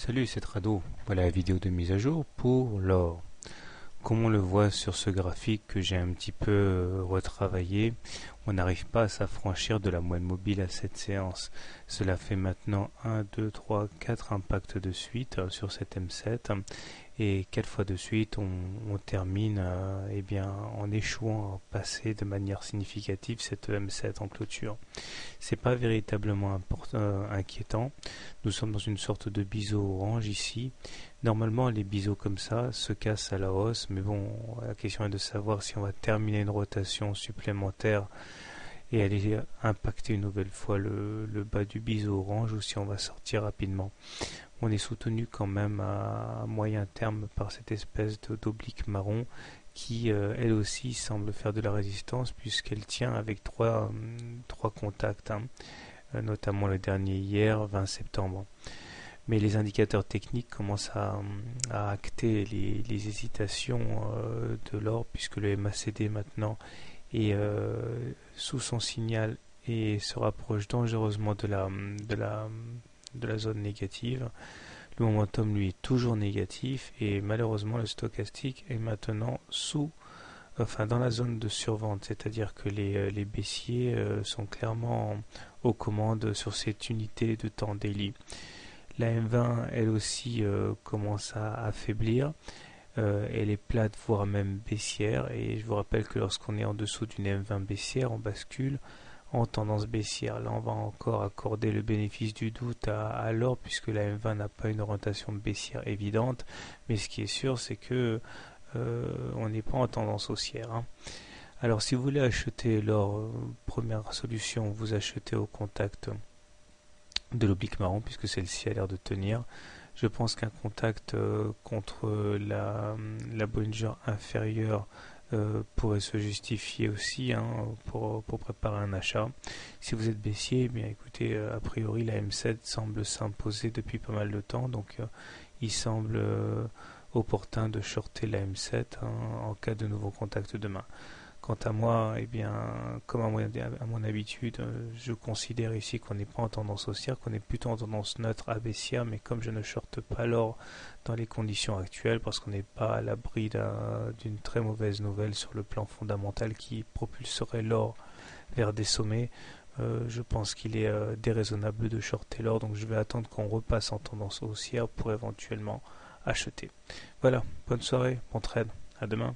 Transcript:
Salut, c'est Trado. Voilà la vidéo de mise à jour pour l'or. Comme on le voit sur ce graphique que j'ai un petit peu retravaillé, on n'arrive pas à s'affranchir de la moyenne mobile à cette séance. Cela fait maintenant 1, 2, 3, 4 impacts de suite sur cette M7 et 4 fois de suite on termine en échouant à passer de manière significative cette M7 en clôture. C'est pas véritablement inquiétant. Nous sommes dans une sorte de biseau orange ici. Normalement, les biseaux comme ça se cassent à la hausse, mais bon, la question est de savoir si on va terminer une rotation supplémentaire et aller impacter une nouvelle fois le bas du biseau orange ou si on va sortir rapidement. On est soutenu quand même à moyen terme par cette espèce d'oblique marron qui elle aussi semble faire de la résistance puisqu'elle tient avec trois contacts, notamment le dernier hier, 20 septembre. Mais les indicateurs techniques commencent à acter les hésitations de l'or puisque le MACD maintenant est sous son signal et se rapproche dangereusement de la zone négative. Le momentum lui est toujours négatif et malheureusement le stochastique est maintenant dans la zone de survente, c'est-à-dire que les baissiers sont clairement aux commandes sur cette unité de temps daily. La M20 elle aussi commence à affaiblir. Elle est plate voire même baissière et je vous rappelle que lorsqu'on est en dessous d'une M20 baissière on bascule en tendance baissière. Là on va encore accorder le bénéfice du doute à l'or puisque la M20 n'a pas une orientation baissière évidente, mais ce qui est sûr c'est que on n'est pas en tendance haussière. Alors si vous voulez acheter l'or, première solution, vous achetez au contact de l'oblique marron puisque celle-ci a l'air de tenir. Je pense qu'un contact contre la Bollinger inférieure pourrait se justifier aussi pour préparer un achat. Si vous êtes baissier, eh bien écoutez, a priori la M7 semble s'imposer depuis pas mal de temps, donc il semble opportun de shorter la M7 en cas de nouveau contact demain. Quant à moi, eh bien, comme à mon habitude, je considère ici qu'on n'est pas en tendance haussière, qu'on est plutôt en tendance neutre à baissière, mais comme je ne shorte pas l'or dans les conditions actuelles, parce qu'on n'est pas à l'abri d'une très mauvaise nouvelle sur le plan fondamental qui propulserait l'or vers des sommets, je pense qu'il est déraisonnable de shorter l'or, donc je vais attendre qu'on repasse en tendance haussière pour éventuellement acheter. Voilà, bonne soirée, bon trade, à demain.